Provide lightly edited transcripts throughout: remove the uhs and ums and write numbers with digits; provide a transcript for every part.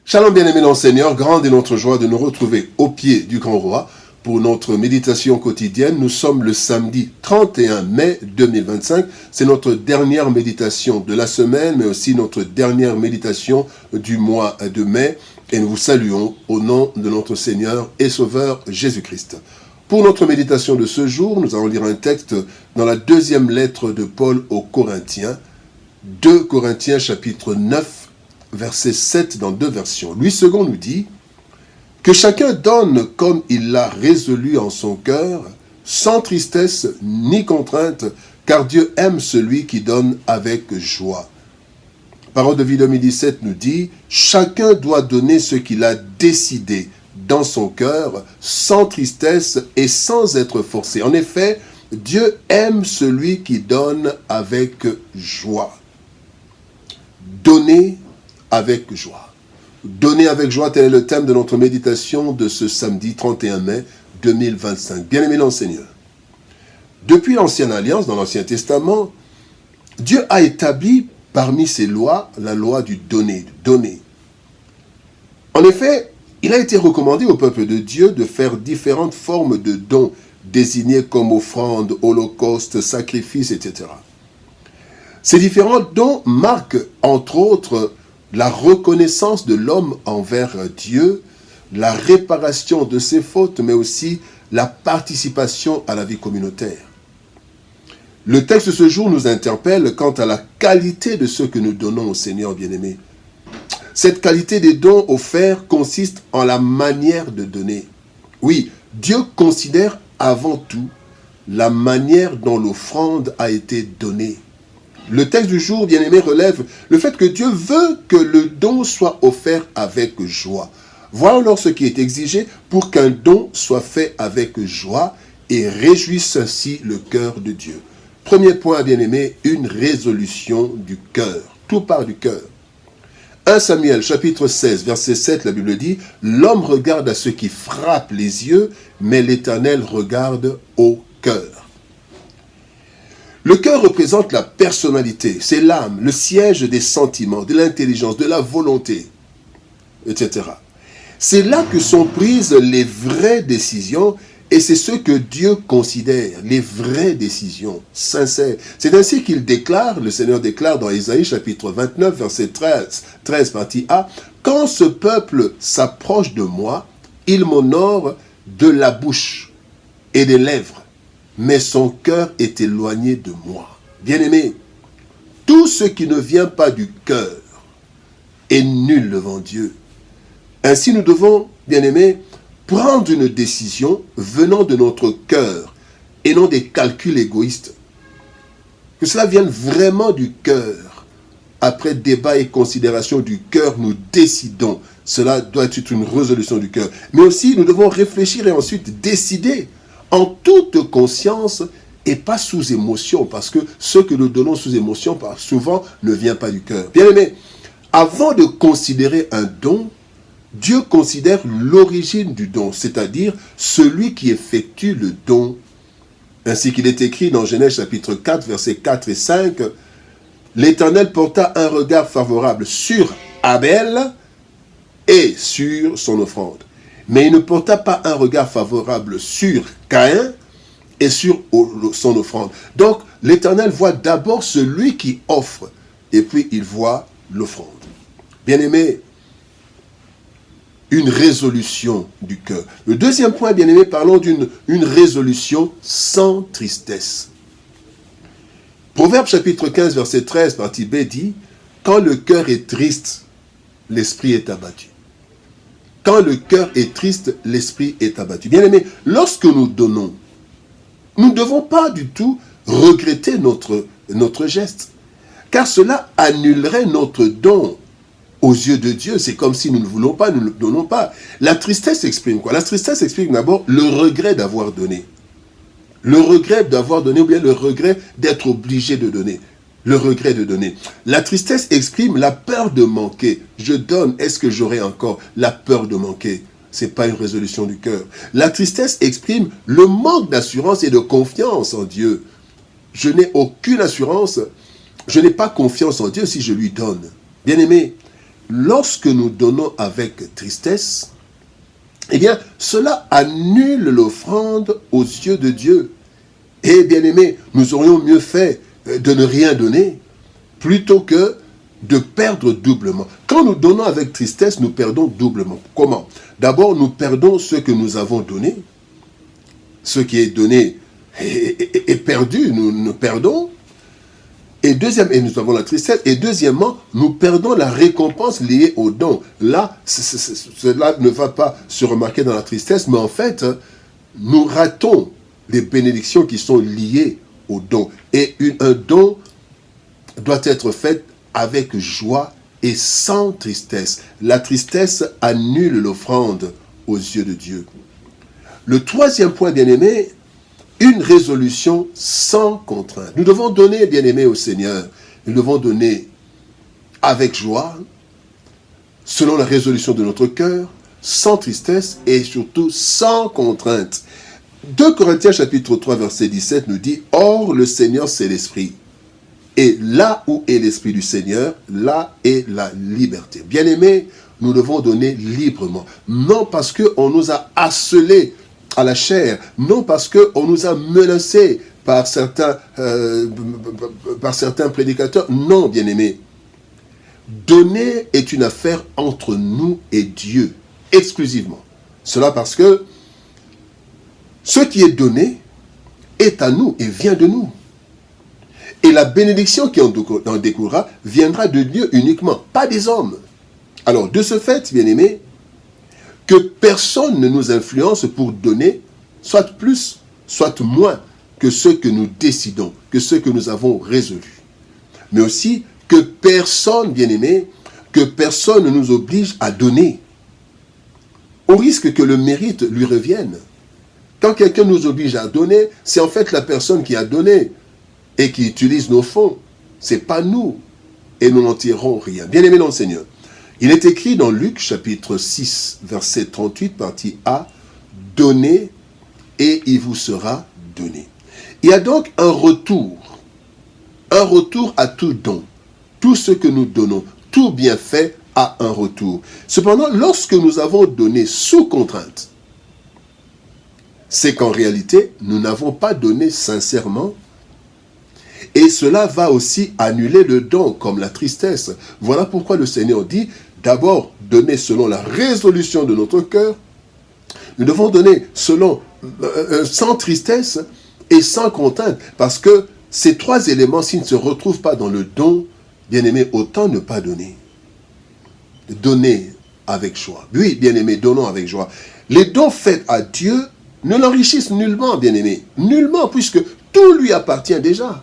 Shalom bien-aimés dans le Seigneur, grande est notre joie de nous retrouver au pied du grand roi pour notre méditation quotidienne. Nous sommes le samedi 31 mai 2025. C'est notre dernière méditation de la semaine, mais aussi notre dernière méditation du mois de mai. Et nous vous saluons au nom de notre Seigneur et Sauveur Jésus-Christ. Pour notre méditation de ce jour, nous allons lire un texte dans la deuxième lettre de Paul aux Corinthiens, 2 Corinthiens chapitre 9, verset 7 dans deux versions. Louis II nous dit que chacun donne comme il l'a résolu en son cœur, sans tristesse ni contrainte, car Dieu aime celui qui donne avec joie. Parole de Vie 2017 nous dit, chacun doit donner ce qu'il a décidé dans son cœur, sans tristesse et sans être forcé. En effet, Dieu aime celui qui donne avec joie. Donner avec joie. Donner avec joie, tel est le thème de notre méditation de ce samedi 31 mai 2025. Bien-aimés dans le Seigneur, depuis l'Ancienne Alliance, dans l'Ancien Testament, Dieu a établi parmi ses lois la loi du donner, donner. En effet, il a été recommandé au peuple de Dieu de faire différentes formes de dons, désignés comme offrandes, holocaustes, sacrifices, etc. Ces différents dons marquent, entre autres, la reconnaissance de l'homme envers Dieu, la réparation de ses fautes, mais aussi la participation à la vie communautaire. Le texte de ce jour nous interpelle quant à la qualité de ce que nous donnons au Seigneur bien-aimé. Cette qualité des dons offerts consiste en la manière de donner. Oui, Dieu considère avant tout la manière dont l'offrande a été donnée. Le texte du jour, bien-aimé, relève le fait que Dieu veut que le don soit offert avec joie. Voilà alors ce qui est exigé pour qu'un don soit fait avec joie et réjouisse ainsi le cœur de Dieu. Premier point, bien-aimé, une résolution du cœur. Tout part du cœur. 1 Samuel, chapitre 16, verset 7, la Bible dit, « L'homme regarde à ce qui frappe les yeux, mais l'Éternel regarde au cœur. » Le cœur représente la personnalité, c'est l'âme, le siège des sentiments, de l'intelligence, de la volonté, etc. C'est là que sont prises les vraies décisions et c'est ce que Dieu considère, les vraies décisions sincères. C'est ainsi qu'il déclare, le Seigneur déclare dans Ésaïe chapitre 29, verset 13 partie A, « Quand ce peuple s'approche de moi, il m'honore de la bouche et des lèvres. Mais son cœur est éloigné de moi. » Bien-aimé, tout ce qui ne vient pas du cœur est nul devant Dieu. Ainsi, nous devons, bien-aimé, prendre une décision venant de notre cœur et non des calculs égoïstes. Que cela vienne vraiment du cœur. Après débat et considération du cœur, nous décidons. Cela doit être une résolution du cœur. Mais aussi, nous devons réfléchir et ensuite décider en toute conscience et pas sous émotion, parce que ce que nous donnons sous émotion, souvent, ne vient pas du cœur. Bien-aimé, avant de considérer un don, Dieu considère l'origine du don, c'est-à-dire celui qui effectue le don. Ainsi qu'il est écrit dans Genèse chapitre 4, versets 4 et 5, « L'Éternel porta un regard favorable sur Abel et sur son offrande. Mais il ne porta pas un regard favorable sur Caïn et sur son offrande. » Donc, l'Éternel voit d'abord celui qui offre, et puis il voit l'offrande. Bien-aimé, une résolution du cœur. Le deuxième point, bien-aimé, parlons d'une résolution sans tristesse. Proverbe chapitre 15, verset 13, partie B dit, « Quand le cœur est triste, l'esprit est abattu. » Quand le cœur est triste, l'esprit est abattu. Bien-aimé, lorsque nous donnons, nous ne devons pas du tout regretter notre geste, car cela annulerait notre don aux yeux de Dieu. C'est comme si nous ne voulons pas, nous ne donnons pas. La tristesse exprime quoi? La tristesse exprime d'abord le regret d'avoir donné. Le regret d'avoir donné ou bien le regret d'être obligé de donner. Le regret de donner. La tristesse exprime la peur de manquer. Je donne, est-ce que j'aurai encore la peur de manquer? Ce n'est pas une résolution du cœur. La tristesse exprime le manque d'assurance et de confiance en Dieu. Je n'ai aucune assurance, je n'ai pas confiance en Dieu si je lui donne. Bien-aimé, lorsque nous donnons avec tristesse, eh bien, cela annule l'offrande aux yeux de Dieu. Et bien aimé, nous aurions mieux fait de ne rien donner plutôt que de perdre doublement. Quand nous donnons avec tristesse, nous perdons doublement. Comment? D'abord, nous perdons ce que nous avons donné. Ce qui est donné est perdu, nous perdons. Et nous avons la tristesse. Et deuxièmement, nous perdons la récompense liée au don. Là, cela ne va pas se remarquer dans la tristesse, mais en fait, nous ratons les bénédictions qui sont liées au don. Et un don doit être fait avec joie et sans tristesse. La tristesse annule l'offrande aux yeux de Dieu. Le troisième point, bien-aimé, une résolution sans contrainte. Nous devons donner, bien-aimé, au Seigneur. Nous devons donner avec joie, selon la résolution de notre cœur, sans tristesse et surtout sans contrainte. 2 Corinthiens chapitre 3 verset 17 nous dit « Or le Seigneur c'est l'Esprit. Et là où est l'Esprit du Seigneur, là est la liberté. » Bien-aimés, nous devons donner librement. Non parce qu'on nous a harcelés à la chair, non parce qu'on nous a menacés par certains prédicateurs. Non, bien-aimés. Donner est une affaire entre nous et Dieu, exclusivement. Cela parce que ce qui est donné est à nous et vient de nous. Et la bénédiction qui en découlera viendra de Dieu uniquement, pas des hommes. Alors, de ce fait, bien-aimés, que personne ne nous influence pour donner, soit plus, soit moins, que ce que nous décidons, que ce que nous avons résolu. Mais aussi que personne, bien-aimé, que personne ne nous oblige à donner, au risque que le mérite lui revienne. Quand quelqu'un nous oblige à donner, c'est en fait la personne qui a donné et qui utilise nos fonds. Ce n'est pas nous, et nous n'en tirerons rien. Bien-aimé dans le Seigneur, il est écrit dans Luc chapitre 6, verset 38, partie A, « Donnez et il vous sera donné ». Il y a donc un retour à tout don. Tout ce que nous donnons, tout bienfait a un retour. Cependant, lorsque nous avons donné sous contrainte, c'est qu'en réalité, nous n'avons pas donné sincèrement. Et cela va aussi annuler le don, comme la tristesse. Voilà pourquoi le Seigneur dit, d'abord, donner selon la résolution de notre cœur. Nous devons donner sans tristesse et sans contrainte. Parce que ces trois éléments, s'ils ne se retrouvent pas dans le don, bien-aimé, autant ne pas donner. Donner avec joie. Oui, bien-aimé, donnons avec joie. Les dons faits à Dieu ne l'enrichissent nullement, bien-aimé. Nullement, puisque tout lui appartient déjà.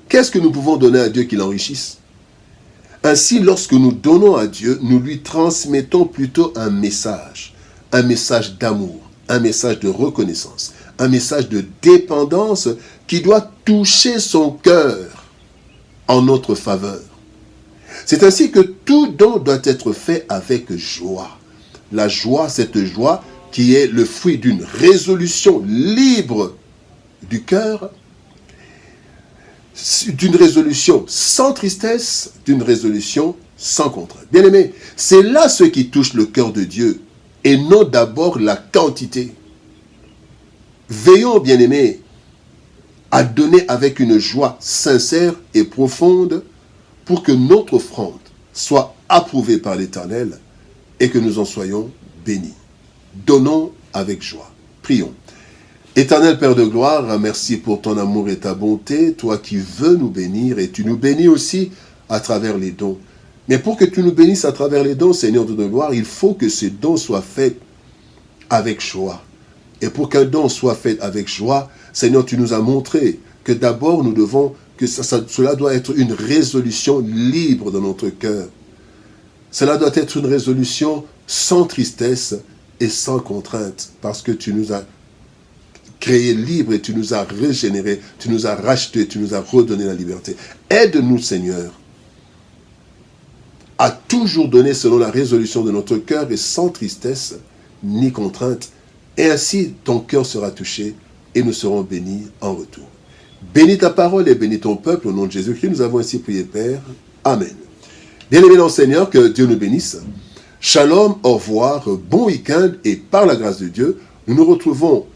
Qu'est-ce que nous pouvons donner à Dieu qui l'enrichisse? Ainsi, lorsque nous donnons à Dieu, nous lui transmettons plutôt un message d'amour, un message de reconnaissance, un message de dépendance qui doit toucher son cœur en notre faveur. C'est ainsi que tout don doit être fait avec joie. La joie, cette joie qui est le fruit d'une résolution libre du cœur, d'une résolution sans tristesse, d'une résolution sans contrainte. Bien-aimés, c'est là ce qui touche le cœur de Dieu, et non d'abord la quantité. Veillons, bien-aimés, à donner avec une joie sincère et profonde pour que notre offrande soit approuvée par l'Éternel et que nous en soyons bénis. Donnons avec joie. Prions. Éternel Père de gloire, merci pour ton amour et ta bonté, toi qui veux nous bénir, et tu nous bénis aussi à travers les dons. Mais pour que tu nous bénisses à travers les dons, Seigneur de gloire, il faut que ces dons soient faits avec joie. Et pour qu'un don soit fait avec joie, Seigneur, tu nous as montré que d'abord nous devons, cela doit être une résolution libre dans notre cœur. Cela doit être une résolution sans tristesse et sans contrainte, parce que tu nous as créés libres et tu nous as régénérés, tu nous as rachetés, tu nous as redonné la liberté. Aide-nous, Seigneur, à toujours donner selon la résolution de notre cœur et sans tristesse ni contrainte. Et ainsi, ton cœur sera touché et nous serons bénis en retour. Bénis ta parole et bénis ton peuple au nom de Jésus-Christ. Nous avons ainsi prié, Père. Amen. Bien-aimés dans le Seigneur, que Dieu nous bénisse. Shalom, au revoir, bon week-end, et par la grâce de Dieu, nous nous retrouvons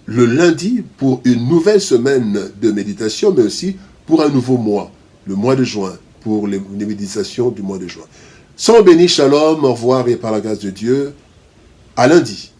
le lundi pour une nouvelle semaine de méditation, mais aussi pour un nouveau mois, le mois de juin, pour les méditations du mois de juin. Soyez bénis, shalom, au revoir, et par la grâce de Dieu, à lundi.